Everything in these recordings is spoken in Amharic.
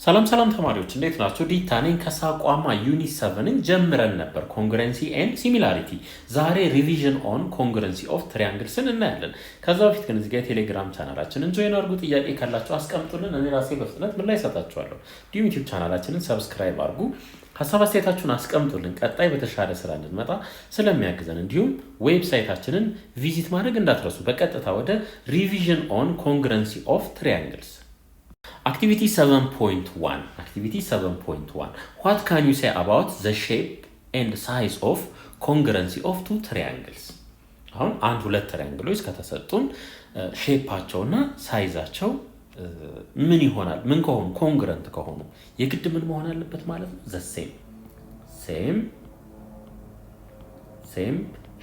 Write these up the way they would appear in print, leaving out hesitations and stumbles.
ሰላም ተማሪዎች እንዴት ናችሁ? ዲታ ነኝ ከሳቋማ ዩኒት 7ን ጀምረን ነበር ኮንግረንሲ ኤንድ ሲሚላሪቲ። ዛሬ ሪቪዥን ኦን ኮንግረንሲ ኦፍ ትሪያንግልስን እናያለን። ከዛ በፊት ግን እዚህ ጋር ቴሌግራም ቻናላችንን ጆይን አድርጉ። ጥያቄ ካላችሁ አስቀምጡልን፣ እኔ ራሴ በፍጥነት ምን ላይ እሰጣችኋለሁ። እንዲሁም ዩቲዩብ ቻናላችንን ሰብስክራይብ አድርጉ። ሀሳብ አስተያየታችሁን አስቀምጡልን፣ ቀጣይ በተሻለ ስራ እንድንመጣ ስለሚያግዘን። እንዲሁም ዌብሳይታችንን ቪዚት ማድረግ እንዳትረሱ። በቀጥታ ወደ ሪቪዥን ኦን ኮንግረንሲ ኦፍ ትሪያንግልስ Activity 7.1 What can you say about the shape and size of congruency of two triangles? አሁን አንድ ሁለት ትሪያንግሎች ከተሰጡን ሼፓቸውና ሳይዛቸው ምን ይሆናል? ምን ከሆኑ ኮንግረንት ከሆኑ የግድ ምን መሆን አለበት ማለት ነው? the same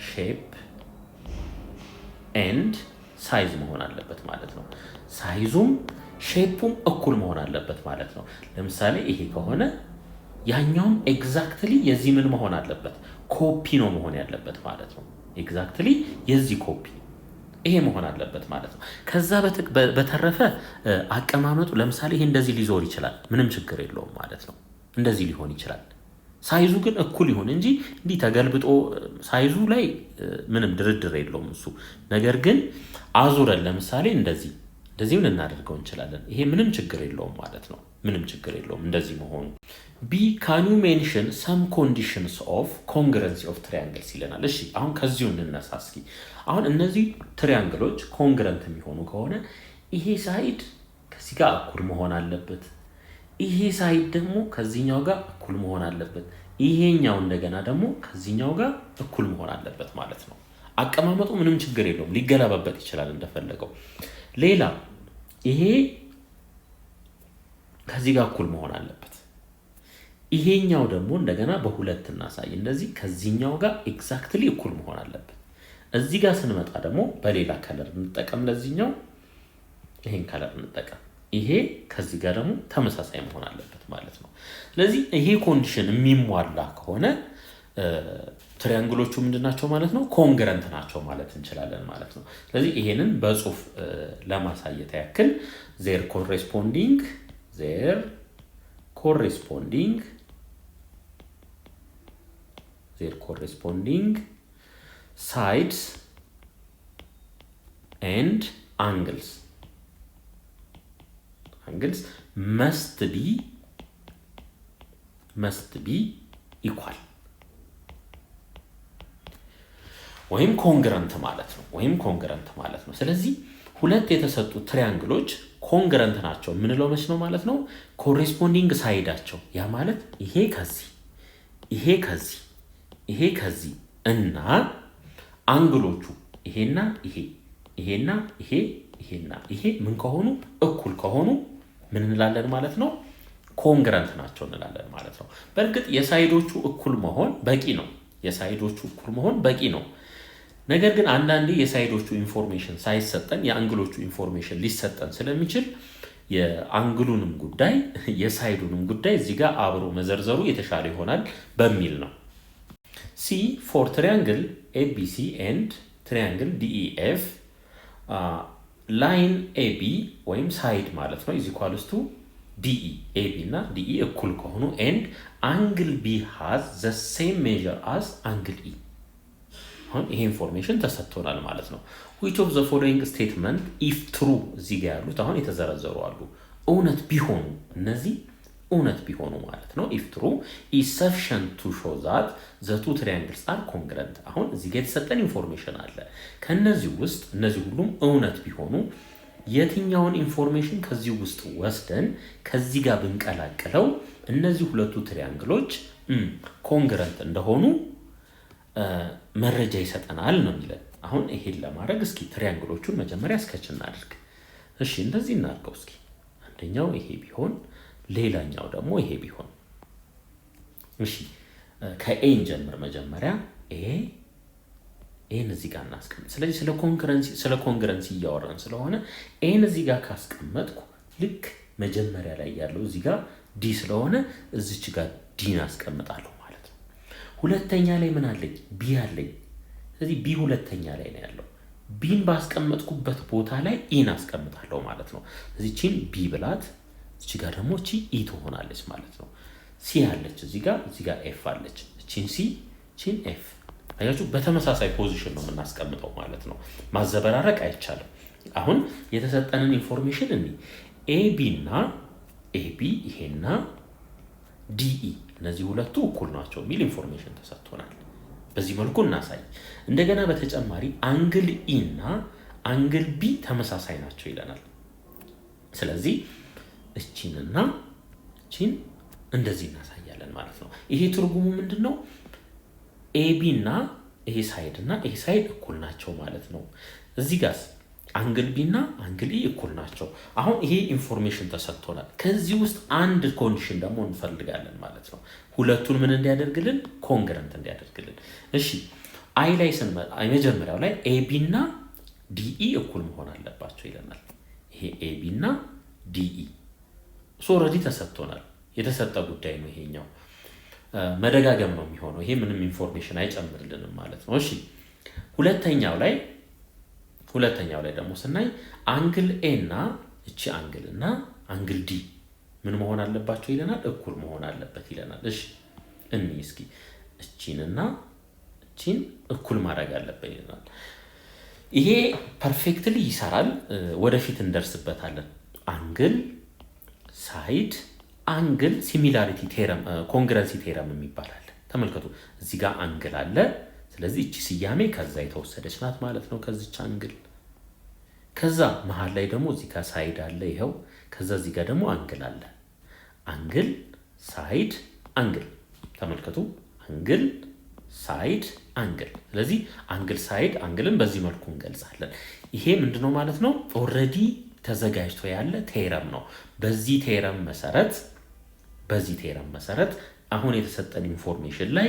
shape and size መሆን አለበት ማለት ነው። ሳይዙም ሼፑም እኩል መሆን አለበት ማለት ነው። ለምሳሌ ይሄ ከሆነ ያኛውም ኤግዛክትሊ የዚህ ምን መሆን አለበት? ኮፒ ነው መሆን ያለበት ማለት ነው። ኤግዛክትሊ የዚህ ኮፒ ይሄ መሆን አለበት ማለት ነው። ከዛ በተረፈ አቀማመጡ ለምሳሌ ይሄ እንደዚህ ሊዞር ይችላል፣ ምንም ችግር የለውም ማለት ነው። እንደዚህ ሊሆን ይችላል። ሳይዙ ግን እኩል ይሁን እንጂ እንዲህ ተገልብጦ ሳይዙ ላይ ምንም ድርድር የለውም እሱ። ነገር ግን አዙረን ለምሳሌ እንደዚህ ልናደርገው እንችላለን። ይሄ ምንም ችግር የለውም ማለት ነው። ምንም ችግር የለውም እንደዚህ መሆኑ። ቢ can you mention some conditions of congruency of triangles ይለናል። እሺ አሁን ከዚሁ እንነሳ እስኪ። አሁን እነዚህ ትሪያንግሎች ኮንግረንት የሚሆኑ ከሆነ ይሄ ሳይድ ከዚህ ጋር እኩል መሆን አለበት፣ ይሄ ሳይድ ደግሞ ከዚህኛው ጋር እኩል መሆን አለበት፣ ይሄኛው እንደገና ደግሞ ከዚህኛው ጋር እኩል መሆን አለበት ማለት ነው። አቀማመጡ ምንም ችግር የለውም፣ ሊገላበጥ ይችላል እንደፈለገው። ሌላ ይሄ ከዚህ ጋር እኩል መሆን አለበት። ይሄኛው ደግሞ እንደገና በሁለት እናሳይ፣ እንደዚህ ከዚህኛው ጋር ኤግዛክትሊ እኩል መሆን አለበት። እዚህ ጋር ስንመጣ ደግሞ በሌላ ከለር እንጠቀም፣ ለዚህኛው ይሄን ከለር እንጠቀም። ይሄ ከዚህ ጋር ደግሞ ተመሳሳይ መሆን አለበት ማለት ነው። ስለዚህ ይሄ ኮንዲሽን የሚሟላ ከሆነ ትሪያንግሎቹ ምንድናቸው ማለት ነው? ኮንግረንት ናቸው ማለት እንችላለን ማለት ነው። ስለዚህ ይሄንን በጽሁፍ ለማሳየት ያክል their corresponding sides and angles must be equal ወይም ኮንግረንት ማለት ነው። ስለዚህ ሁለት የተሰጡ ትሪያንግሎች ኮንግረንት ናቸው ምንለው መች ነው ማለት ነው? ኮሬስፖንዲንግ ሳይዳቸው፣ ያ ማለት ይሄ ከዚህ እና አንግሎቹ ይሄና ይሄ ምን ከሆኑ እኩል ከሆኑ ምን እንላለን ማለት ነው? ኮንግረንት ናቸው እንላለን ማለት ነው። በእርግጥ የሳይዶቹ እኩል መሆን በቂ ነው። ነገር ግን አንዳንዴ የሳይዶቹ ኢንፎርሜሽን ሳይሰጠን የአንግሎቹ ኢንፎርሜሽን ሊሰጠን ስለሚችል የአንግሉንም ጉዳይ የሳይዱንም ጉዳይ እዚህ ጋር አብሮ መዘርዘሩ የተሻለ ይሆናል በሚል ነው። ሲ ፎር ትሪያንግል ኤቢሲ ኤንድ ትሪያንግል ዲኢኤፍ ላይን ኤቢ ወይም ሳይድ ማለት ነው ኢኳልስ ቱ ዲኢ ኤቢ እና ዲኢ እኩል ከሆኑ ኤንድ አንግል ቢ ሃዝ ዘ ሴም ሜዥር አስ አንግል ኢ። አሁን ይሄ ኢንፎርሜሽን ተሰጥቶናል ማለት ነው። which of the following statement if true እዚህ ጋር ያሉት አሁን የተዘረዘሩ አሉ እውነት ቢሆኑ ማለት ነው if true is sufficient to show that the two triangles are congruent። አሁን እዚህ ጋር የተሰጠን ኢንፎርሜሽን አለ። ከነዚህ ውስጥ እነዚህ ሁሉም እውነት ቢሆኑ የትኛውን ኢንፎርሜሽን ከዚህ ውስጥ ወስደን ከዚህ ጋር ብንቀላቅለው እነዚህ ሁለቱ ትሪያንግሎች ኮንግረንት እንደሆኑ መረጃ ይሰጠናል ነው የሚለን። አሁን ይሄን ለማድረግ እስኪ ትሪያንግሎቹን መጀመሪያ ስኬች እናድርግ። እሺ እንደዚህ እናድርገው እስኪ። አንደኛው ይሄ ቢሆን ሌላኛው ደግሞ ይሄ ቢሆን። እሺ ከኤን ጀምር መጀመሪያ ኤን እዚህ ጋር እናስቀምጥ። ስለዚህ ስለ ኮንግረንሲ እያወራን ስለሆነ ኤን እዚህ ጋር ካስቀመጥኩ ልክ መጀመሪያ ላይ ያለው እዚህ ጋር ዲ ስለሆነ እዚች ጋር ዲን አስቀምጣለሁ ማለት ነው። ሁለተኛ ላይ ምን አለኝ? ቢ አለኝ። ስለዚህ ቢ ሁለተኛ ላይ ነው ያለው። ቢን ባስቀመጥኩበት ቦታ ላይ ኢን አስቀምጣለሁ ማለት ነው። ስለዚህ ቺን ቢ ብላት እዚህ ጋር ደግሞ እቺ ኢ ትሆናለች ማለት ነው። ሲ አለች እዚህ ጋር ኤፍ አለች። እቺን ሲ እቺን ኤፍ አያችሁ፣ በተመሳሳይ ፖዚሽን ነው የምናስቀምጠው ማለት ነው። ማዘበራረቅ አይቻልም። አሁን የተሰጠንን ኢንፎርሜሽን ኤቢ እና ኤቢ ይሄና ዲኢ እነዚህ ሁለቱ እኩል ናቸው የሚል ኢንፎርሜሽን ተሰጥቶናል። በዚህ መልኩ እናሳይ። እንደገና በተጨማሪ አንግል ኢ እና አንግል ቢ ተመሳሳይ ናቸው ይለናል። ስለዚህ እቺንና እቺን እንደዚህ እናሳያለን ማለት ነው። ይሄ ትርጉሙ ምንድነው? ኤቢ እና ይሄ ሳይድ እኩል ናቸው ማለት ነው። እዚህ ጋር አንግል ቢ እና አንግል ኢ እኩል ናቸው። አሁን ይሄ ኢንፎርሜሽን ተሰጥቶናል። ከዚህ ውስጥ አንድ ኮንዲሽን ደግሞ እንፈልጋለን ማለት ነው። ሁለቱን ምን እንዲያደርግልን? ኮንግረንት እንዲያደርግልን። እሺ አይ ላይ ስንመጣ መጀመሪያው ላይ ኤቢ እና ዲኢ እኩል መሆን አለባቸው ይለናል። ይሄ ኤቢ እና ዲኢ ኦልሬዲ ተሰጥቶናል። የተሰጠ ጉዳይ ነው ይሄኛው። መደጋገም ነው የሚሆነው። ይሄ ምንም ኢንፎርሜሽን አይጨምርልንም ማለት ነው። እሺ ሁለተኛው ላይ ደግሞ ስናይ አንግል ኤ እና እቺ አንግል እና አንግል ዲ ምን መሆን አለባቸው ይለናል? እኩል መሆን አለበት ይለናል። እሺ እስኪ እቺንና እቺን እኩል ማድረግ አለበት ይለናል። ይሄ ፐርፌክትሊ ይሰራል። ወደፊት እንደርስበታለን። አንግል ሳይድ አንግል ሲሚላሪቲ ቴረም ኮንግረንሲ ቴረም የሚባላል። ተመልከቱ እዚህ ጋር አንግል አለ። ስለዚህ እቺ ስያሜ ከዛ የተወሰደች ናት ማለት ነው፣ ከዚች አንግል። ከዛ መሃል ላይ ደግሞ እዚህ ጋር ሳይድ አለ ይሄው። ከዛ እዚህ ጋር ደግሞ አንግል አለ። አንግል ሳይድ አንግል። ተመልከቱ አንግል ሳይድ አንግል። ስለዚህ አንግል ሳይድ አንግልን በዚህ መልኩ እንገልጻለን። ይሄ ምንድነው ማለት ነው? ኦልሬዲ ተዘጋጅቶ ያለ ቴረም ነው። በዚህ ቴረም መሰረት አሁን የተሰጠን ኢንፎርሜሽን ላይ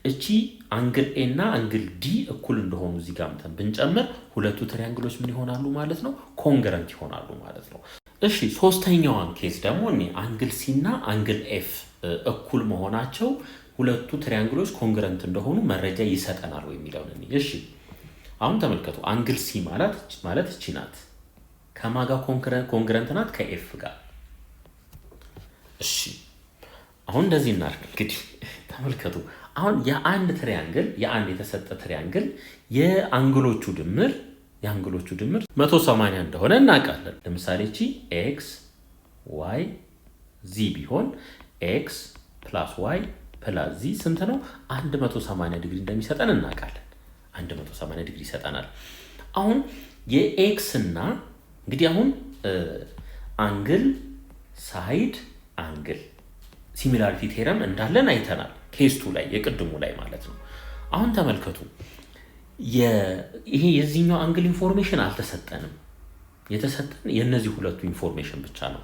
እቺ አንግል ኤ እና አንግል ዲ እኩል እንደሆኑ እዚህ ጋር ብንጨምር ሁለቱ ትሪያንግሎች ምን ይሆናሉ ማለት ነው? ኮንግረንት ይሆናሉ ማለት ነው። እሺ ሶስተኛዋን ኬዝ ደግሞ አንግል ሲ እና አንግል ኤፍ እኩል መሆናቸው ሁለቱ ትሪያንግሎች ኮንግረንት እንደሆኑ መረጃ ይሰጠናል ወይ የሚለውን እሺ አሁን ተመልከቱ። አንግል ሲ ማለት እቺ ናት። ከማጋ ኮንግረንት ናት? ከኤፍ ጋር። እሺ አሁን እንደዚህ እናድርግ። እንግዲህ ተመልከቱ አሁን የአንድ የተሰጠ ትሪያንግል የአንግሎቹ ድምር 180 እንደሆነ እናውቃለን። ለምሳሌ እቺ ኤክስ ዋይ ዚ ቢሆን ኤክስ ፕላስ ዋይ ፕላስ ዚ ስንት ነው? 180 ዲግሪ እንደሚሰጠን እናውቃለን። 180 ዲግሪ ይሰጠናል። አሁን የኤክስ እና እንግዲህ አሁን አንግል ሳይድ አንግል ሲሚላሪቲ ቴረም እንዳለን አይተናል። ኬስቱ ላይ የቅድሙ ላይ ማለት ነው። አሁን ተመልከቱ ይሄ የዚህኛው አንግል ኢንፎርሜሽን አልተሰጠንም። የተሰጠን የነዚህ ሁለቱ ኢንፎርሜሽን ብቻ ነው።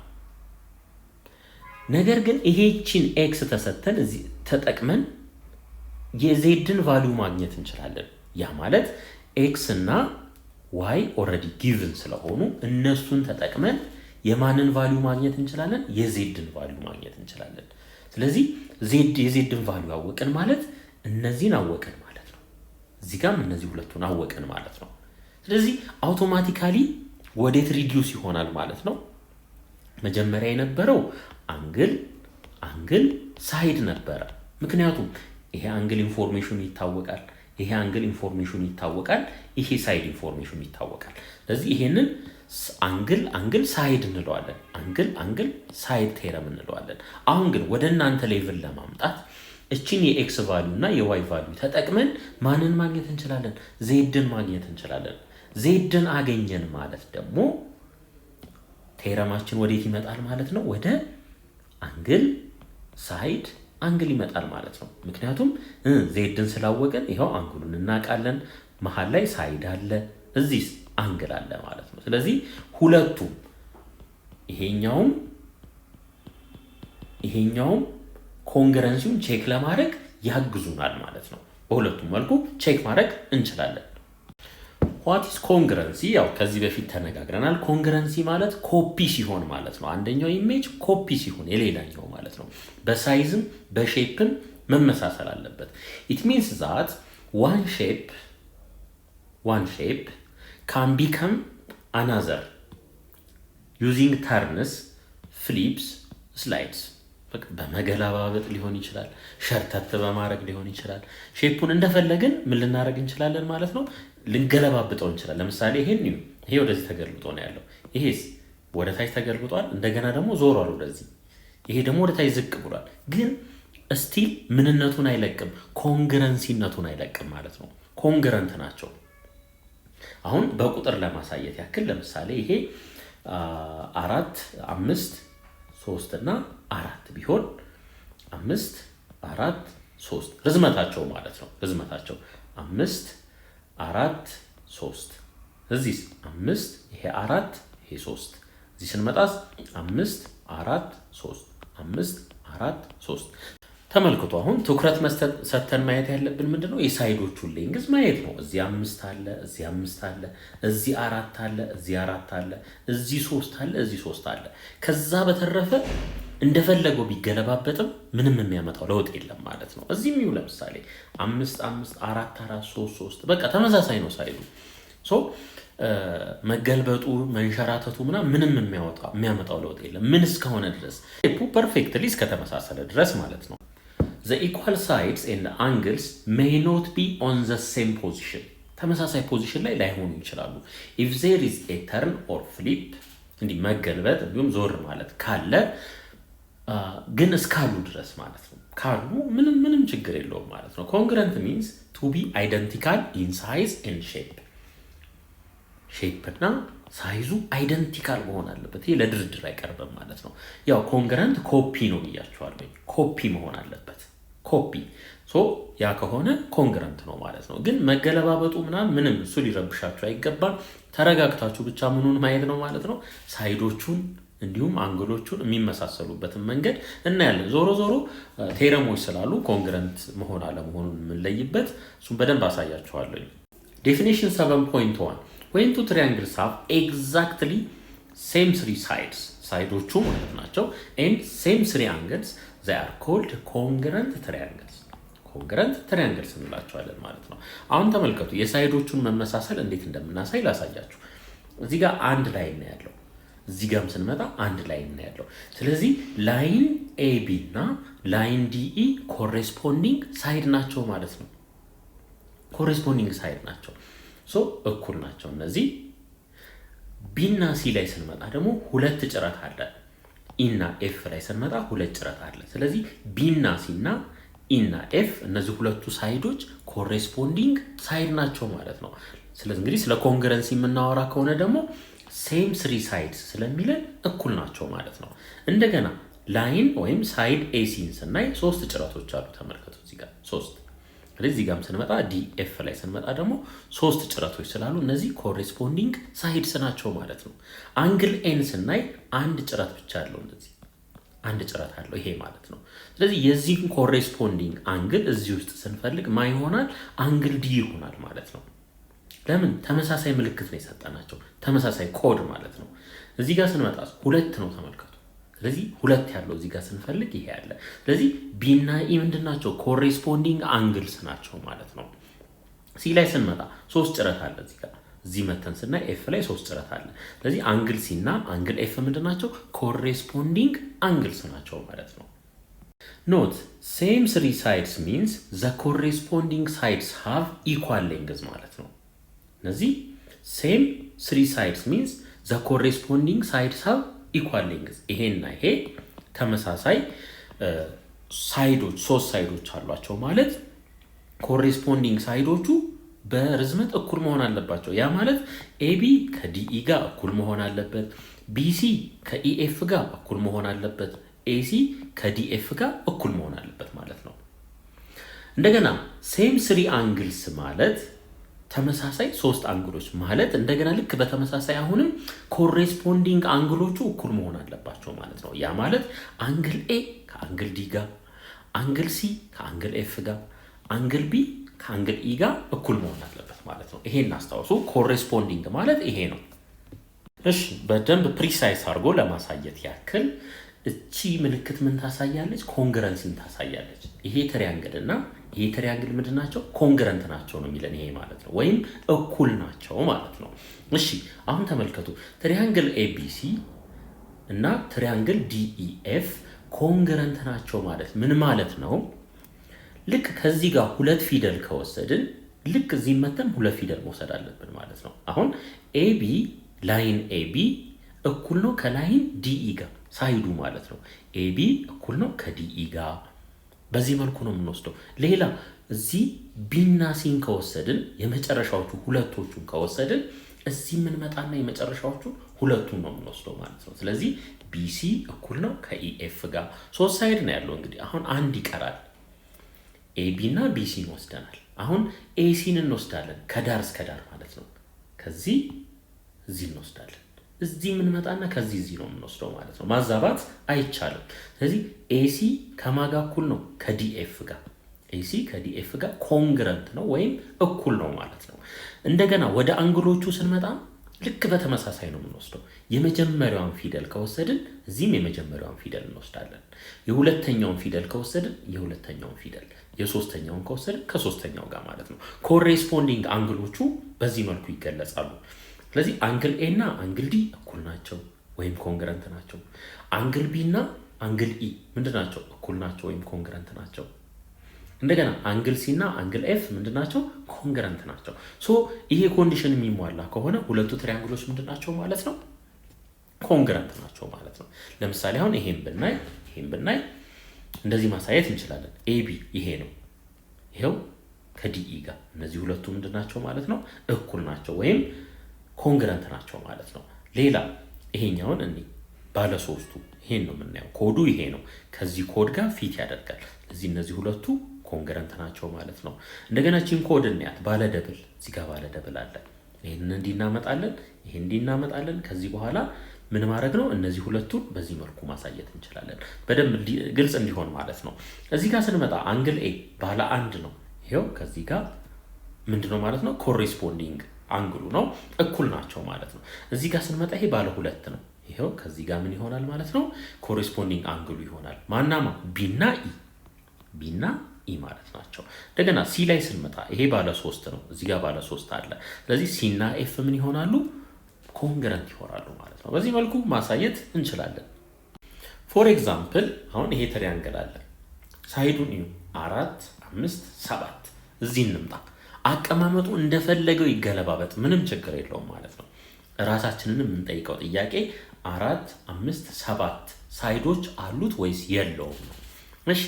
ነገር ግን ይሄችን ኤክስ ተሰጠን እዚህ ተጠቅመን የዜድን ቫልዩ ማግኘት እንችላለን። ያ ማለት ኤክስ እና ዋይ ኦልሬዲ ጊቭን ስለሆኑ እነሱን ተጠቅመን የማንን ቫልዩ ማግኘት እንችላለን? የዜድን ቫልዩ ማግኘት እንችላለን። ስለዚህ የዜድን ቫልዩ አወቅን ማለት እነዚህን አወቅን ማለት ነው። እዚህ ጋርም እነዚህ ሁለቱን አወቅን ማለት ነው። ስለዚህ አውቶማቲካሊ ወዴት ሪዲዩስ ይሆናል ማለት ነው? መጀመሪያ የነበረው አንግል ሳይድ ነበረ። ምክንያቱም ይሄ አንግል ኢንፎርሜሽኑ ይታወቃል፣ ይሄ አንግል ኢንፎርሜሽኑ ይታወቃል፣ ይሄ ሳይድ ኢንፎርሜሽኑ ይታወቃል። ስለዚህ ይሄንን አንግል ሳይድ እንለዋለን። አንግል ሳይድ ቴረም እንለዋለን። አሁን ግን ወደ እናንተ ሌቭል ለማምጣት እቺን የኤክስ ቫልዩ እና የዋይ ቫልዩ ተጠቅመን ማንን ማግኘት እንችላለን? ዜድን ማግኘት እንችላለን። ዜድን አገኘን ማለት ደግሞ ቴረማችን ወዴት ይመጣል ማለት ነው? ወደ አንግል ሳይድ አንግል ይመጣል ማለት ነው። ምክንያቱም ዜድን ስላወቀን ይኸው አንግሉን እናውቃለን። መሃል ላይ ሳይድ አለ፣ እዚህ አንግል አለ ማለት ነው። ስለዚህ ሁለቱም ይሄኛውም ኮንግረንሲውን ቼክ ለማድረግ ያግዙናል ማለት ነው። በሁለቱም መልኩ ቼክ ማድረግ እንችላለን። ዋት ኢዝ ኮንግረንሲ? ያው ከዚህ በፊት ተነጋግረናል። ኮንግረንሲ ማለት ኮፒ ሲሆን ማለት ነው። አንደኛው ኢሜጅ ኮፒ ሲሆን የሌላኛው ማለት ነው። በሳይዝም በሼፕም መመሳሰል አለበት። ኢት ሚንስ ዛት one shape can become another using terms ፍሊፕስ፣ ስላይድስ በመገላባበጥ ሊሆን ይችላል፣ ሸርተት በማድረግ ሊሆን ይችላል። ሼፑን እንደፈለግን ምን ልናደርግ እንችላለን ማለት ነው፣ ልንገለባብጠው እንችላለን። ለምሳሌ ይሄ ወደዚህ ተገልብጦ ነው ያለው፣ ይሄስ ወደ ታች ተገልብጧል፣ እንደገና ደግሞ ዞሯል ወደዚህ፣ ይሄ ደግሞ ወደ ታች ዝቅ ብሏል። ግን ስቲል ምንነቱን አይለቅም፣ ኮንግረንሲነቱን አይለቅም ማለት ነው። ኮንግረንት ናቸው። አሁን በቁጥር ለማሳየት ያክል ለምሳሌ ይሄ 4 5 3 እና 4 ቢሆን 5 4 3 ርዝመታቸው ማለት ነው። ርዝመታቸው 5 4 3 እዚህ 5 ይሄ 4 ይሄ 3 እዚህ ስንመጣስ 5 4 3 5 4 3 ተመልክቶ አሁን ትኩረት ሰተን ማየት ያለብን ምንድነው የሳይዶቹን ሌንግዝ ማየት ነው። እዚህ 5 አለ፣ እዚህ 5 አለ፣ እዚህ 4 አለ፣ እዚህ 4 አለ፣ እዚህ 3 አለ፣ እዚህ 3 አለ። ከዛ በተረፈ እንደፈለገው ቢገለባበጥም ምንም የሚያመጣው ለውጥ የለም ማለት ነው። እዚህም ይኸው ለምሳሌ 5 5 4 4 3 3 በቃ ተመሳሳይ ነው ሳይዱ። መገልበጡ መንሸራተቱ ምንም የሚያመጣው ለውጥ የለም ምን እስከሆነ ድረስ ፐርፌክትሊ እስከተመሳሰለ ድረስ ማለት ነው። The equal sides and angles may not be on the same position. ተመሳሳይ ፖዚሽን ላይ ላይሆኑ ይችላሉ። If there is a turn or flip እንዲህ መገልበጥ እንዲሁም ዞር ማለት ካለ ግን እስካሉ ድረስ ማለት ነው። ካሉ ምንም ችግር የለውም ማለት ነው። Congruent means to be identical in size and shape. ሼፕ እና ሳይዙ አይደንቲካል መሆን አለበት። ይሄ ለድርድር አይቀርብም ማለት ነው። ያው ኮንግረንት ኮፒ ነው ብያቸዋለሁ። ኮፒ መሆን አለበት። ኮፒ ያ ከሆነ ኮንግረንት ነው ማለት ነው። ግን መገለባበጡ ምንም እሱ ሊረብሻችሁ አይገባም። ተረጋግታችሁ ብቻ ምኑን ማየት ነው ማለት ነው። ሳይዶቹን እንዲሁም አንግሎቹን የሚመሳሰሉበትን መንገድ እናያለን። ዞሮ ቴረሞች ስላሉ ኮንግረንት መሆን አለመሆኑን የምንለይበት እሱን በደንብ አሳያችኋለሁ። ዴፊኒሽን 7.1 when two triangles have exactly same three sides ሳይዶቹ ማለት ናቸው and same three angles they are called congruent triangles እንላቸዋለን ማለት ነው። አሁን ተመልከቱ የሳይዶቹን መመሳሰል እንዴት እንደምናሳይ ላሳያችሁ። እዚህ ጋር አንድ ላይን ነው ያለው፣ እዚህ ጋርም ስንመጣ አንድ ላይን ነው ያለው። ስለዚህ ላይን AB እና ላይን DE ኮሬስፖንዲንግ ሳይድ ናቸው ማለት ነው። ኮሬስፖንዲንግ ሳይድ ናቸው። እኩል ናቸው እነዚህ። ቢ እና ሲ ላይ ስንመጣ ደግሞ ሁለት ጭረት አለ። ኢ እና ኤፍ ላይ ስንመጣ ሁለት ጭረት አለ። ስለዚህ ቢ እና ሲ እና ኢ እና ኤፍ እነዚህ ሁለቱ ሳይዶች ኮሬስፖንዲንግ ሳይድ ናቸው ማለት ነው። ስለዚህ እንግዲህ ስለ ኮንግረንሲ የምናወራ ከሆነ ደግሞ ሴም ስሪ ሳይድስ ስለሚለን እኩል ናቸው ማለት ነው። እንደገና ላይን ወይም ሳይድ ኤሲን ስናይ ሶስት ጭረቶች አሉ። ተመልከቱ እዚህ ጋር ሶስት። ስለዚህ ጋም ስንመጣ ዲኤፍ ላይ ስንመጣ ደግሞ ሶስት ጭረቶች ስላሉ እነዚህ ኮሬስፖንዲንግ ሳይድስ ናቸው ማለት ነው። አንግል ኤን ስናይ አንድ ጭረት ብቻ አለው፣ እንደዚህ አንድ ጭረት አለው ይሄ ማለት ነው። ስለዚህ የዚህ ኮሬስፖንዲንግ አንግል እዚህ ውስጥ ስንፈልግ ማ ይሆናል? አንግል ዲ ይሆናል ማለት ነው። ለምን? ተመሳሳይ ምልክት ነው የሰጠናቸው፣ ተመሳሳይ ኮድ ማለት ነው። እዚህ ጋር ስንመጣ ሁለት ነው ተመልከቱ። ስለዚህ ሁለት ያለው እዚህ ጋር ስንፈልግ ይሄ ያለ። ስለዚህ ቢ እና ኢ ምንድናቸው? ኮሬስፖንዲንግ አንግልስ ናቸው ማለት ነው። ሲ ላይ ስንመጣ ሶስት ጭረት አለ እዚህ ጋር። እዚህ መተን ስናይ ኤፍ ላይ ሶስት ጭረት አለ። ስለዚህ አንግል ሲ እና አንግል ኤፍ ምንድናቸው? ኮሬስፖንዲንግ አንግልስ ናቸው ማለት ነው። ኖት ሴም ስሪ ሳይድስ ሚንስ ዘ ኮሬስፖንዲንግ ሳይድስ ሃቭ ኢኳል ሌንግዝ ማለት ነው። እነዚህ ሴም ስሪ ሳይድስ ሚንስ ዘ ኮሬስፖንዲንግ ሳይድስ ሃቭ ኢኳል ሌንግዝ። ይሄና ይሄ ተመሳሳይ ሳይዶች ሶስት ሳይዶች አሏቸው ማለት ኮሬስፖንዲንግ ሳይዶቹ በርዝመት እኩል መሆን አለባቸው። ያ ማለት ኤቢ ከዲኢ ጋር እኩል መሆን አለበት፣ ቢሲ ከኢኤፍ ጋር እኩል መሆን አለበት፣ ኤሲ ከዲኤፍ ጋር እኩል መሆን አለበት ማለት ነው። እንደገና ሴም ስሪ አንግልስ ማለት ተመሳሳይ ሶስት አንግሎች ማለት እንደገና ልክ በተመሳሳይ አሁንም ኮሬስፖንዲንግ አንግሎቹ እኩል መሆን አለባቸው ማለት ነው። ያ ማለት አንግል ኤ ከአንግል ዲ ጋር፣ አንግል ሲ ከአንግል ኤፍ ጋር፣ አንግል ቢ ከአንግል ኢ ጋር እኩል መሆን አለበት ማለት ነው። ይሄን አስታውሱ። ኮሬስፖንዲንግ ማለት ይሄ ነው። እሺ በደንብ ፕሪሳይስ አድርጎ ለማሳየት ያክል እቺ ምልክት ምን ታሳያለች? ኮንግረንሲን ታሳያለች። ይሄ ትሪያንግል እና ይሄ ትሪያንግል ምንድን ናቸው? ኮንግረንት ናቸው ነው የሚለን ይሄ ማለት ነው፣ ወይም እኩል ናቸው ማለት ነው። እሺ አሁን ተመልከቱ ትሪያንግል ኤቢሲ እና ትሪያንግል ዲኢኤፍ ኮንግረንት ናቸው ማለት ምን ማለት ነው? ልክ ከዚህ ጋር ሁለት ፊደል ከወሰድን ልክ እዚህ መተን ሁለት ፊደል መውሰድ አለብን ማለት ነው። አሁን ኤቢ ላይን ኤቢ እኩል ነው ከላይን ዲኢ ጋር ሳይዱ ማለት ነው። ኤቢ እኩል ነው ከዲኢ ጋር በዚህ መልኩ ነው የምንወስደው። ሌላ እዚህ ቢና ሲን ከወሰድን የመጨረሻዎቹ ሁለቶቹን ከወሰድን እዚህ የምንመጣና የመጨረሻዎቹ ሁለቱን ነው የምንወስደው ማለት ነው። ስለዚህ ቢሲ እኩል ነው ከኢኤፍ ጋር ሶስት ሳይድ ነው ያለው። እንግዲህ አሁን አንድ ይቀራል። ኤቢ እና ቢሲን ወስደናል። አሁን ኤሲን እንወስዳለን ከዳር እስከ ዳር ማለት ነው። ከዚህ እዚህ እንወስዳለን። እዚህ የምንመጣና ከዚህ እዚህ ነው የምንወስደው ማለት ነው። ማዛባት አይቻልም። ስለዚህ ኤሲ ከማጋ እኩል ነው ከዲኤፍ ጋር ኤሲ ከዲኤፍ ጋር ኮንግረንት ነው ወይም እኩል ነው ማለት ነው። እንደገና ወደ አንግሎቹ ስንመጣ ልክ በተመሳሳይ ነው የምንወስደው። የመጀመሪያውን ፊደል ከወሰድን እዚህም የመጀመሪያውን ፊደል እንወስዳለን። የሁለተኛውን ፊደል ከወሰድን የሁለተኛውን ፊደል፣ የሶስተኛውን ከወሰድን ከሶስተኛው ጋር ማለት ነው። ኮሬስፖንዲንግ አንግሎቹ በዚህ መልኩ ይገለጻሉ። ስለዚህ አንግል ኤ እና አንግል ዲ እኩል ናቸው ወይም ኮንግረንት ናቸው። አንግል ቢ እና አንግል ኢ ምንድን ናቸው? እኩል ናቸው ወይም ኮንግረንት ናቸው። እንደገና አንግል ሲ እና አንግል ኤፍ ምንድን ናቸው? ኮንግረንት ናቸው። ሶ ይሄ ኮንዲሽን የሚሟላ ከሆነ ሁለቱ ትሪያንግሎች ምንድን ናቸው ማለት ነው? ኮንግረንት ናቸው ማለት ነው። ለምሳሌ አሁን ይሄን ብናይ እንደዚህ ማሳየት እንችላለን። ኤቢ ይሄ ነው፣ ይሄው ከዲኢ ጋር እነዚህ ሁለቱ ምንድን ናቸው ማለት ነው? እኩል ናቸው ወይም ኮንግረንት ናቸው ማለት ነው። ሌላ ይሄኛውን ባለ ሶስቱ ይሄን ነው የምናየው። ኮዱ ይሄ ነው፣ ከዚህ ኮድ ጋር ፊት ያደርጋል። ስለዚህ እነዚህ ሁለቱ ኮንግረንት ናቸው ማለት ነው። እንደገና ቺን ኮድ እንያት፣ ባለ ደብል እዚህ ጋር ባለ ደብል አለ። ይሄን እንዲናመጣለን፣ ይሄን እንዲናመጣለን። ከዚህ በኋላ ምን ማድረግ ነው? እነዚህ ሁለቱን በዚህ መልኩ ማሳየት እንችላለን፣ በደንብ ግልጽ እንዲሆን ማለት ነው። እዚህ ጋር ስንመጣ አንግል ኤ ባለ አንድ ነው። ይሄው ከዚህ ጋር ምንድነው ማለት ነው? ኮሬስፖንዲንግ አንግሉ ነው፣ እኩል ናቸው ማለት ነው። እዚህ ጋር ስንመጣ ይሄ ባለ ሁለት ነው። ይሄው ከዚህ ጋር ምን ይሆናል ማለት ነው? ኮሬስፖንዲንግ አንግሉ ይሆናል። ማናማ ቢና ኢ ማለት ናቸው። እንደገና ሲ ላይ ስንመጣ ይሄ ባለ ሶስት ነው። እዚህ ጋር ባለ ሶስት አለ። ስለዚህ ሲ እና ኤፍ ምን ይሆናሉ? ኮንግረንት ይሆናሉ ማለት ነው። በዚህ መልኩ ማሳየት እንችላለን። ፎር ኤግዛምፕል አሁን ይሄ ትሪያንግል አለ። ሳይዱን እዩ 4 5 7 እዚህ እንምጣ። አቀማመጡ እንደፈለገው ይገለባበጥ፣ ምንም ችግር የለውም ማለት ነው። ራሳችንን የምንጠይቀው ጥያቄ 4 5 7 ሳይዶች አሉት ወይስ የለውም ነው። እሺ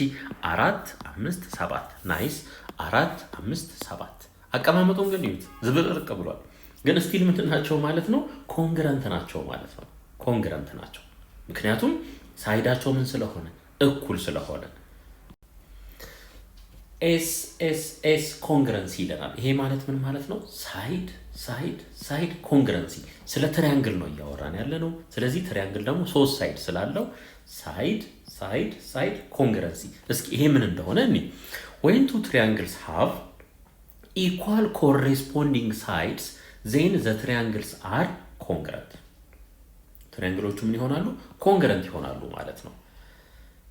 4 5 7 ናይስ። 4 5 7 አቀማመጡን ግን ይዩት፣ ዝብርቅ ብሏል። ግን ስቲል ምንድን ናቸው ማለት ነው? ኮንግረንት ናቸው ማለት ነው። ኮንግረንት ናቸው ምክንያቱም ሳይዳቸው ምን ስለሆነ? እኩል ስለሆነ። ኤስ ኮንግረንሲ ይለናል። ይሄ ማለት ምን ማለት ነው? ሳይድ ኮንግረንሲ። ስለ ትሪያንግል ነው እያወራን ያለ ነው። ስለዚህ ትሪያንግል ደግሞ 3 ሳይድ ስላለው ሳይድ ኮንግረንሲ። እስኪ ይሄ ምን እንደሆነ እኔ when two triangles have equal corresponding sides then the triangles are congruent። ትሪያንግሎቹ ምን ይሆናሉ? ኮንግረንት ይሆናሉ ማለት ነው።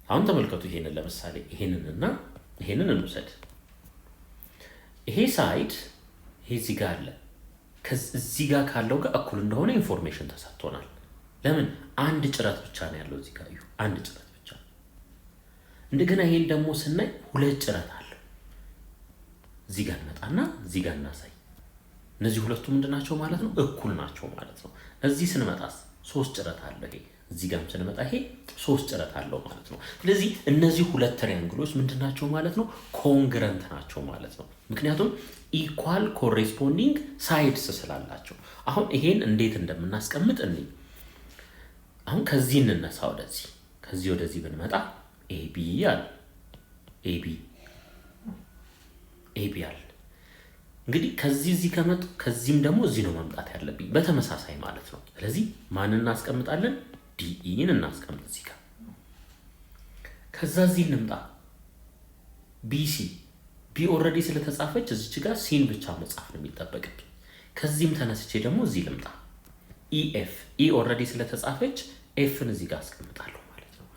አሁን ተመልከቱ። ይሄንን ለምሳሌ ይሄንን እንውሰድ። ይሄ ሳይድ ይሄ እዚህ ጋር አለ። ከዚህ ጋር ካለው ጋር እኩል እንደሆነ ኢንፎርሜሽን ተሰጥቶናል። ለምን? አንድ ጭረት ብቻ ነው ያለው እዚህ ጋር። አንድ ጭረት ብቻ። እንደገና ይሄን ደግሞ ስናይ ሁለት ጭረት አለው። እዚህ ጋር እንመጣና እዚህ ጋር እናሳይ። እነዚህ ሁለቱ ምንድን ናቸው ማለት ነው? እኩል ናቸው ማለት ነው። እዚህ ስንመጣስ 3 ጭረት አለው። ይሄ እዚህ ጋርም ስንመጣ ይሄ 3 ጭረት አለው ማለት ነው። ስለዚህ እነዚህ ሁለት ትሪያንግሎች ምንድን ናቸው ማለት ነው? ኮንግረንት ናቸው ማለት ነው። ምክንያቱም ኢኳል ኮሬስፖንዲንግ ሳይድስ ስላላቸው። አሁን ይሄን እንዴት እንደምናስቀምጥ አሁን ከዚህ እንነሳ፣ ከዚህ ወደዚህ ብንመጣ ኤቢ አለ። እንግዲህ ከዚህ እዚህ ከመጡ ከዚህም ደግሞ እዚህ ነው መምጣት ያለብኝ በተመሳሳይ ማለት ነው። ስለዚህ ማንን እናስቀምጣለን? ዲኢን እናስቀምጥ እዚህ ጋር። ከዛ እዚህ እንምጣ። ቢ ኦልሬዲ ስለተጻፈች እዚች ጋር ሲን ብቻ መጻፍ ነው የሚጠበቅብኝ። ከዚህም ተነስቼ ደግሞ እዚህ ልምጣ። ኢ ኦልሬዲ ስለተጻፈች ኤፍን እዚህ ጋር አስቀምጣለሁ ማለት ነው።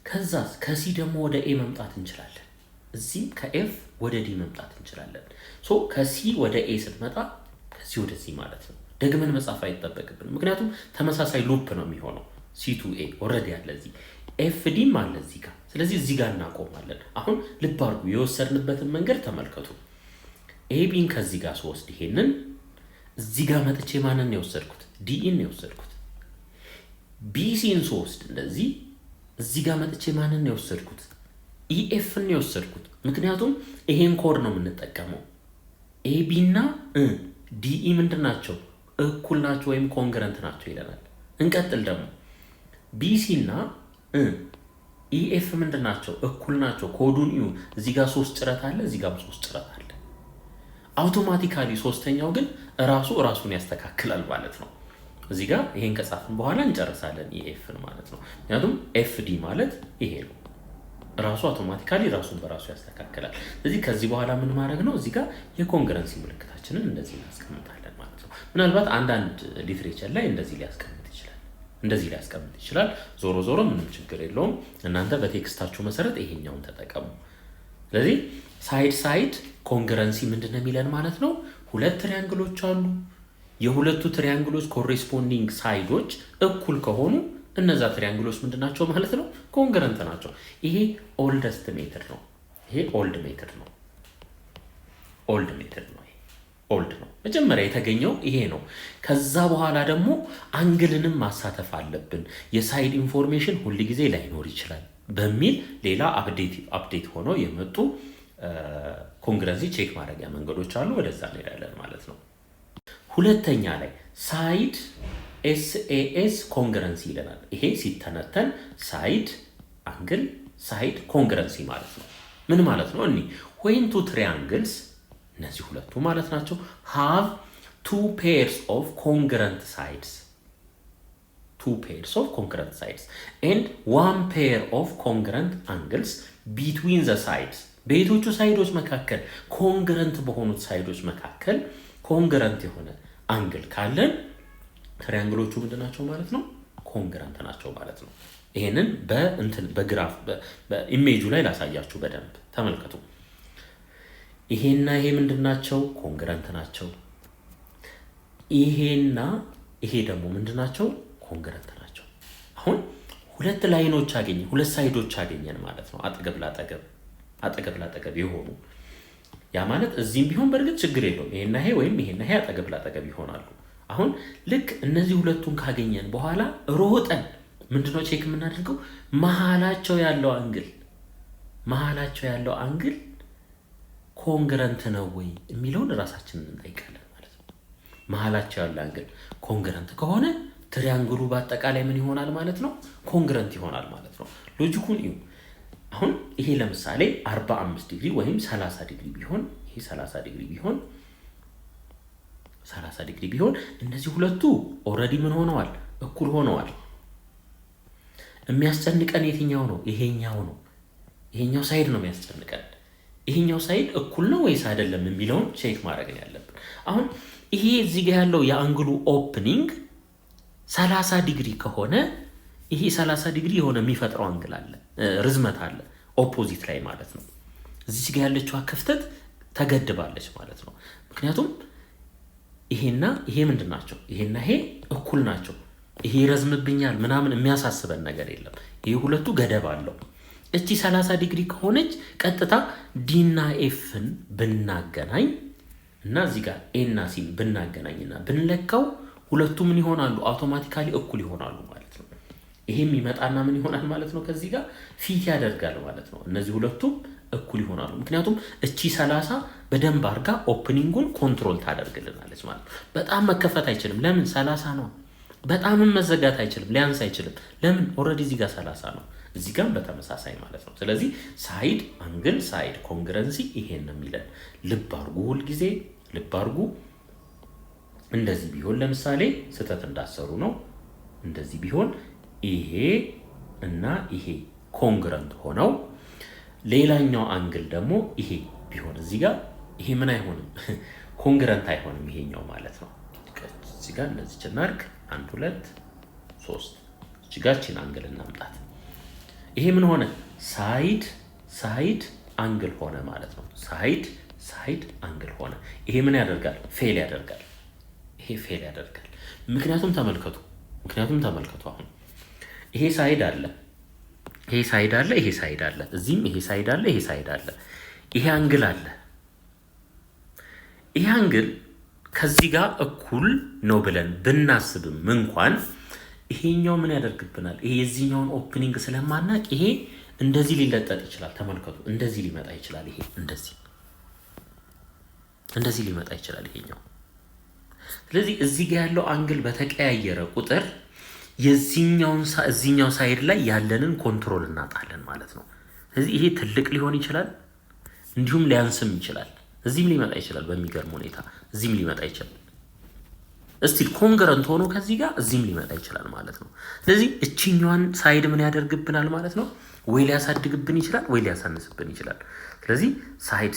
ከዛ ከሲ ደግሞ ወደ ኤ መምጣት እንችላለን። እዚህም ከኤፍ ወደ ዲ መምጣት እንችላለን። ከሲ ወደ ኤ ስትመጣ ከዚህ ወደዚህ ማለት ነው። ደግመን መጻፍ አይጠበቅብን፣ ምክንያቱም ተመሳሳይ ሉፕ ነው የሚሆነው። C2A ኦልሬዲ አለ እዚህ FDም አለ እዚህ ጋር። ስለዚህ እዚህ ጋር እናቆማለን። አሁን ልብ አድርጉ፣ የወሰድንበትን መንገድ ተመልከቱ። ABን ከዚህ ጋር ስወስድ ይሄንን እዚህ ጋር መጥቼ ማንን ነው የወሰድኩት? DEን ነው የወሰድኩት። BCን ስወስድ እንደዚህ እዚህ ጋር መጥቼ ማንን ነው የወሰድኩት? EFን ነው የወሰድኩት። ምክንያቱም ይሄን ኮድ ነው የምንጠቀመው። AB እና DE ምንድን ናቸው? እኩል ናቸው ወይም ኮንግረንት ናቸው ይለናል። እንቀጥል ደግሞ BC እና EF ምንድን ናቸው? እኩል ናቸው። ኮዱን እዩ። እዚህ ጋር 3 ጭረት አለ፣ እዚህ ጋር 3 ጭረት አለ። አውቶማቲካሊ ሶስተኛው ግን ራሱን ያስተካክላል ማለት ነው። እዚህ ጋር ይሄን ከጻፍን በኋላ እንጨርሳለን EFን ማለት ነው። ምክንያቱም FD ማለት ይሄ ነው። ራሱ አውቶማቲካሊ ራሱን በራሱ ያስተካክላል። ስለዚህ ከዚህ በኋላ ምን ማድረግ ነው? እዚህ ጋር የኮንግረንሲ ምልክታችንን እንደዚህ እናስቀምጣለን ማለት ነው። ምናልባት አንዳንድ ሊትሬቸር ላይ እንደዚህ ሊያስቀምጥ ይችላል። ዞሮ ምንም ችግር የለውም። እናንተ በቴክስታችሁ መሰረት ይሄኛውን ተጠቀሙ። ስለዚህ ሳይድ ኮንግረንሲ ምንድነው የሚለን ማለት ነው? ሁለት ትሪያንግሎች አሉ። የሁለቱ ትሪያንግሎች ኮሬስፖንዲንግ ሳይዶች እኩል ከሆኑ እነዛ ትሪያንግሎች ምንድናቸው ማለት ነው? ኮንግረንት ናቸው። ይሄ ኦልደስት ሜተድ ነው። ይሄ ኦልድ ሜተድ ነው። ኦልድ ነው። መጀመሪያ የተገኘው ይሄ ነው። ከዛ በኋላ ደግሞ አንግልንም ማሳተፍ አለብን። የሳይድ ኢንፎርሜሽን ሁል ጊዜ ላይኖር ይችላል በሚል ሌላ አፕዴት ሆኖ የመጡ ኮንግረንሲ ቼክ ማድረጊያ መንገዶች አሉ። ወደዛ እንሄዳለን ማለት ነው። ሁለተኛ ላይ ሳይድ SAS ኮንግረንሲ ይለናል። ይሄ ሲተነተን ሳይድ አንግል ሳይድ ኮንግረንሲ ማለት ነው። ምን ማለት ነው? when two triangles እነዚህ ሁለቱ ማለት ናቸው have two pairs of congruent sides and one pair of congruent angles between the sides በየቶቹ ሳይዶች መካከል ኮንግረንት በሆኑት ሳይዶች መካከል ኮንግረንት የሆነ አንግል ካለን ትሪያንግሎቹ ምንድናቸው ማለት ነው? ኮንግረንት ናቸው ማለት ነው። ይሄንን በግራፍ በኢሜጁ ላይ ላሳያችሁ በደንብ ተመልከቱ። ይሄና ይሄ ምንድናቸው? ኮንግረንት ናቸው። ይሄና ይሄ ደግሞ ምንድናቸው? ኮንግረንት ናቸው። አሁን ሁለት ላይኖች አገኘን፣ ሁለት ሳይዶች አገኘን ማለት ነው። አጠገብ ላጠገብ የሆኑ ያ ማለት እዚህም ቢሆን በእርግጥ ችግር የለውም። ይሄና ይሄ ወይም ይሄና ይሄ አጠገብ ላጠገብ ይሆናሉ። አሁን ልክ እነዚህ ሁለቱን ካገኘን በኋላ ሮጠን ምንድነው ቼክ የምናደርገው? መሃላቸው ያለው አንግል ኮንግረንት ነው ወይ የሚለውን ራሳችንን እንጠይቃለን ማለት ነው። መሃላቸው ያለው አንግል ኮንግረንት ከሆነ ትሪያንግሉ በአጠቃላይ ምን ይሆናል ማለት ነው? ኮንግረንት ይሆናል ማለት ነው። ሎጂኩን እዩ። አሁን ይሄ ለምሳሌ 45 ዲግሪ ወይም 30 ዲግሪ ቢሆን ይሄ 30 ዲግሪ ቢሆን እነዚህ ሁለቱ ኦልሬዲ ምን ሆነዋል? እኩል ሆነዋል። የሚያስጨንቀን የትኛው ነው? ይሄኛው ሳይድ ነው የሚያስጨንቀን። ይሄኛው ሳይድ እኩል ነው ወይስ አይደለም የሚለውን ቼክ ማድረግ ያለብን። አሁን ይሄ እዚህ ጋር ያለው የአንግሉ ኦፕኒንግ 30 ዲግሪ ከሆነ ይሄ 30 ዲግሪ የሆነ የሚፈጥረው አንግል አለ፣ ርዝመት አለ ኦፖዚት ላይ ማለት ነው። እዚህ ጋር ያለችው ክፍተት ተገድባለች ማለት ነው። ምክንያቱም ይሄና ይሄ ምንድን ናቸው? ይሄና ይሄ እኩል ናቸው። ይሄ ረዝምብኛል ምናምን የሚያሳስበን ነገር የለም። ይሄ ሁለቱ ገደብ አለው። እቺ 30 ዲግሪ ከሆነች ቀጥታ ዲና ኤፍን ብናገናኝ እና እዚህ ጋር ኤና ሲን ብናገናኝና ብንለካው ሁለቱ ምን ይሆናሉ? አውቶማቲካሊ እኩል ይሆናሉ ማለት ነው። ይሄም ይመጣና ምን ይሆናል ማለት ነው? ከዚህ ጋር ፊት ያደርጋል ማለት ነው። እነዚህ ሁለቱም እኩል ይሆናሉ። ምክንያቱም እቺ 30 በደንብ አርጋ ኦፕኒንጉን ኮንትሮል ታደርግልናለች ማለት ነው። በጣም መከፈት አይችልም። ለምን? 30 ነው። በጣምም መዘጋት አይችልም፣ ሊያንስ አይችልም። ለምን? ኦልሬዲ እዚህ ጋር 30 ነው፣ እዚህ ጋር በተመሳሳይ ማለት ነው። ስለዚህ ሳይድ አንግል ሳይድ ኮንግረንሲ ይሄን ነው የሚለን። ልብ አርጉ፣ ሁሉ ጊዜ ልብ አርጉ። እንደዚህ ቢሆን ለምሳሌ ስህተት እንዳሰሩ ነው። እንደዚህ ቢሆን ይሄ እና ይሄ ኮንግረንት ሆነው ሌላኛው አንግል ደግሞ ይሄ ቢሆን እዚህ ጋር ይሄ ምን አይሆንም? ኮንግረንት አይሆንም ይሄኛው ማለት ነው። እዚህ ጋር እንደዚህ ጭናርክ 1 2 3 እዚህ ጋር ቺን አንግል እናምጣት። ይሄ ምን ሆነ? ሳይድ አንግል ሆነ ማለት ነው። ሳይድ አንግል ሆነ። ይሄ ምን ያደርጋል? ፌል ያደርጋል። ይሄ ፌል ያደርጋል። ምክንያቱም ተመልከቱ አሁን ይሄ ሳይድ አለ፣ ይሄ ሳይድ አለ፣ ይሄ ሳይድ አለ፣ እዚህም ይሄ ሳይድ አለ፣ ይሄ ሳይድ አለ፣ ይሄ አንግል አለ። ይሄ አንግል ከዚህ ጋር እኩል ነው ብለን ብናስብም እንኳን ይሄኛው ምን ያደርግብናል? ይሄ የዚህኛውን ኦፕኒንግ ስለማናቅ ይሄ እንደዚህ ሊለጠጥ ይችላል። ተመልከቱ፣ እንደዚህ ሊመጣ ይችላል። ይሄ እንደዚህ ሊመጣ ይችላል ይሄኛው። ስለዚህ እዚህ ጋር ያለው አንግል በተቀያየረ ቁጥር እዚህኛው ሳይድ ላይ ያለንን ኮንትሮል እናጣለን ማለት ነው። ስለዚህ ይሄ ትልቅ ሊሆን ይችላል፣ እንዲሁም ሊያንስም ይችላል። እዚህም ሊመጣ ይችላል። በሚገርም ሁኔታ እዚህም ሊመጣ ይችላል። እስቲል ኮንግረንት ሆኖ ከዚህ ጋር እዚህም ሊመጣ ይችላል ማለት ነው። ስለዚህ እችኛዋን ሳይድ ምን ያደርግብናል ማለት ነው? ወይ ሊያሳድግብን ይችላል፣ ወይ ሊያሳንስብን ይችላል። ስለዚህ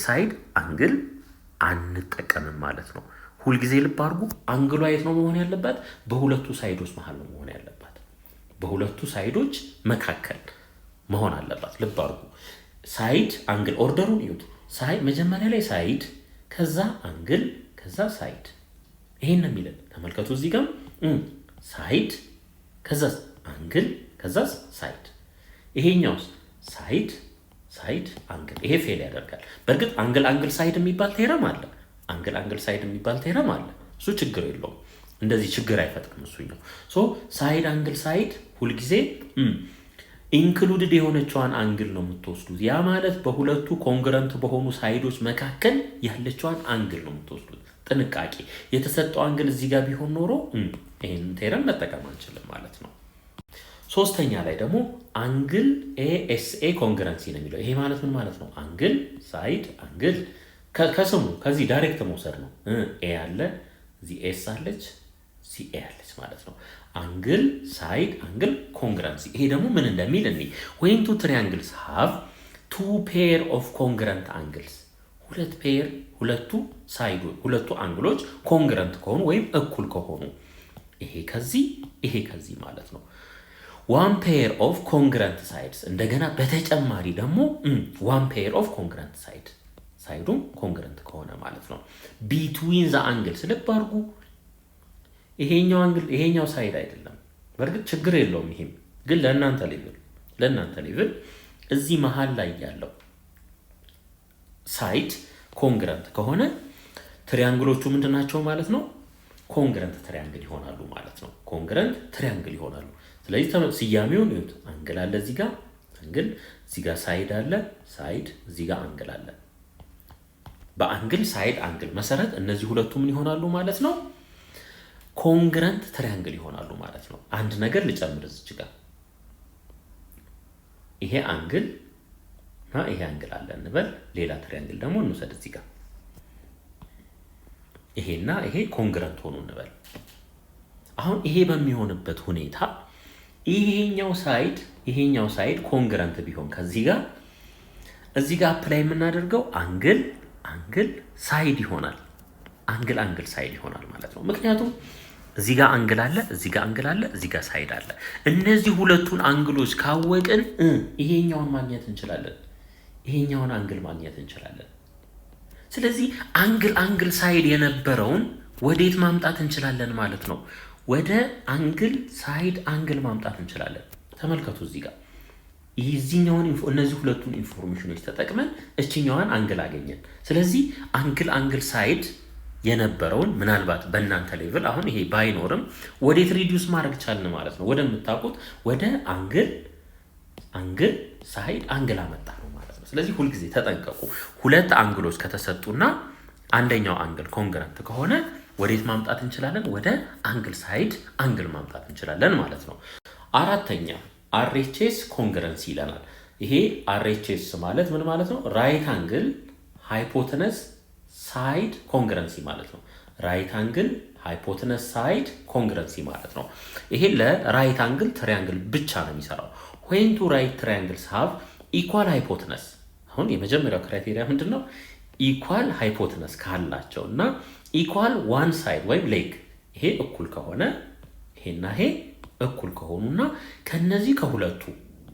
ሳይድ አንግል አንጠቀምም ማለት ነው። ሁልጊዜ ልብ አድርጉ፣ አንግሏ የት ነው መሆን ያለባት? በሁለቱ ሳይዶች መሀል ነው መሆን ያለባት። በሁለቱ ሳይዶች መካከል መሆን አለባት። ልብ አድርጉ። ሳይድ አንግል ኦርደሩን ይዩት። መጀመሪያ ላይ ሳይድ፣ ከዛ አንግል፣ ከዛ ሳይድ። ይሄን ነው የሚለን። ተመልከቱ እዚህ ጋር ሳይድ፣ ከዛ አንግል፣ ከዛ ሳይድ። ይሄኛውስ ሳይድ አንግል። ይሄ ፌል ያደርጋል። በእርግጥ አንግል ሳይድ የሚባል ቴረም አለ። አንግል ሳይድ የሚባል ቴረም አለ። እሱ ችግር የለውም። እንደዚህ ችግር አይፈጥርም እሱኛው። ሳይድ አንግል ሳይድ ሁልጊዜ ኢንክሉድድ የሆነችዋን አንግል ነው የምትወስዱት። ያ ማለት በሁለቱ ኮንግረንት በሆኑ ሳይዶች መካከል ያለችዋን አንግል ነው የምትወስዱት። ጥንቃቄ። የተሰጠው አንግል እዚህ ጋር ቢሆን ኖሮ ይህን ቴረም መጠቀም አንችልም ማለት ነው። ሶስተኛ ላይ ደግሞ አንግል ኤኤስኤ ኮንግረንሲ ነው የሚለው። ይሄ ማለት ምን ማለት ነው? አንግል ሳይድ አንግል ከስሙ ከዚህ ዳይሬክት መውሰድ ነው። ኤ አለ፣ እዚህ ኤስ አለች፣ ሲኤ አለች ማለት ነው። አንግል ሳይድ አንግል ኮንግረንሲ። ይሄ ደግሞ ምን እንደሚል እኔ ወይም ቱ ትሪያንግልስ ሃቭ ቱ ፔር ኦፍ ኮንግረንት አንግልስ፣ ሁለቱ አንግሎች ኮንግረንት ከሆኑ ወይም እኩል ከሆኑ ይሄ ከዚህ ማለት ነው። ዋን ፔር ኦፍ ኮንግረንት ሳይድስ፣ እንደገና በተጨማሪ ደግሞ ዋን ፔር ኦፍ ኮንግረንት ሳይዱም ኮንግረንት ከሆነ ማለት ነው። ቢትዊን ዘ አንግልስ። ልብ አድርጉ፣ ይሄኛው አንግል ይሄኛው ሳይድ አይደለም። በእርግጥ ችግር የለውም። ይሄም ግን ለእናንተ ሌቭል እዚህ መሀል ላይ ያለው ሳይድ ኮንግረንት ከሆነ ትሪያንግሎቹ ምንድናቸው ማለት ነው? ኮንግረንት ትሪያንግል ይሆናሉ ማለት ነው። ኮንግረንት ትሪያንግል ይሆናሉ። ስለዚህ ስያሜውን ይሁት። አንግል አለ እዚህ ጋር አንግል፣ እዚህ ጋር ሳይድ አለ ሳይድ፣ እዚህ ጋር አንግል አለ። በአንግል ሳይድ አንግል መሰረት እነዚህ ሁለቱ ምን ይሆናሉ ማለት ነው? ኮንግረንት ትሪያንግል ይሆናሉ ማለት ነው። አንድ ነገር ልጨምር እዚህ ጋር ይሄ አንግል እና ይሄ አንግል አለ እንበል። ሌላ ትሪያንግል ደግሞ እንውሰድ እዚህ ጋር ይሄና ይሄ ኮንግረንት ሆኑ እንበል። አሁን ይሄ በሚሆንበት ሁኔታ ይሄኛው ሳይድ ኮንግረንት ቢሆን ከዚህ ጋር እዚህ ጋር አፕላይ የምናደርገው አንግል ሳይድ ይሆናል። አንግል ሳይድ ይሆናል ማለት ነው። ምክንያቱም እዚህ ጋር አንግል አለ፣ እዚህ ጋር አንግል አለ፣ እዚህ ጋር ሳይድ አለ። እነዚህ ሁለቱን አንግሎች ካወቅን ይሄኛውን ማግኘት እንችላለን፣ ይሄኛውን አንግል ማግኘት እንችላለን። ስለዚህ አንግል ሳይድ የነበረውን ወዴት ማምጣት እንችላለን ማለት ነው? ወደ አንግል ሳይድ አንግል ማምጣት እንችላለን። ተመልከቱ እዚህ ጋር እነዚህ ሁለቱን ኢንፎርሜሽኖች ተጠቅመን እችኛዋን አንግል አገኘን። ስለዚህ አንግል ሳይድ የነበረውን ምናልባት በእናንተ ሌቭል አሁን ይሄ ባይኖርም ወዴት ሪዲዩስ ማድረግ ቻልን ማለት ነው? ወደምታውቁት ወደ አንግል ሳይድ አንግል አመጣ ነው ማለት ነው። ስለዚህ ሁልጊዜ ተጠንቀቁ። ሁለት አንግሎች ከተሰጡና አንደኛው አንግል ኮንግረንት ከሆነ ወዴት ማምጣት እንችላለን? ወደ አንግል ሳይድ አንግል ማምጣት እንችላለን ማለት ነው። አራተኛ አርኤችኤስ ኮንግረንሲ ይለናል። ይሄ አርኤችኤስ ማለት ምን ማለት ነው? ራይት አንግል ሃይፖተነስ ሳይድ ኮንግረንሲ ማለት ነው። ራይት አንግል ሃይፖተነስ ሳይድ ኮንግረንሲ ማለት ነው። ይሄ ለራይት አንግል ትሪያንግል ብቻ ነው የሚሰራው። when two right triangles have equal hypotenuse። አሁን የመጀመሪያው ክራይቴሪያ ምንድነው? ኢኳል ሃይፖተነስ ካላቸው እና ኢኳል ዋን ሳይድ ወይም ሌግ፣ ይሄ እኩል ከሆነ ይሄና ይሄ እኩል ከሆኑና ከነዚህ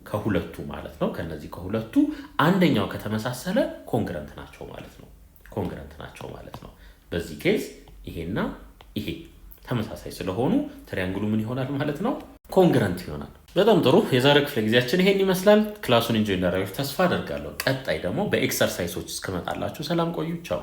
ከሁለቱ ማለት ነው ከነዚህ ከሁለቱ አንደኛው ከተመሳሰለ ኮንግረንት ናቸው ማለት ነው። በዚህ ኬስ ይሄና ይሄ ተመሳሳይ ስለሆኑ ትሪያንግሉ ምን ይሆናል ማለት ነው? ኮንግረንት ይሆናል። በጣም ጥሩ። የዛሬ ክፍለ ጊዜያችን ይሄን ይመስላል። ክላሱን ኢንጆይ እንዳደረጋችሁ ተስፋ አደርጋለሁ። ቀጣይ ደግሞ በኤክሰርሳይሶች እስከመጣላችሁ ሰላም ቆዩ። ቻው።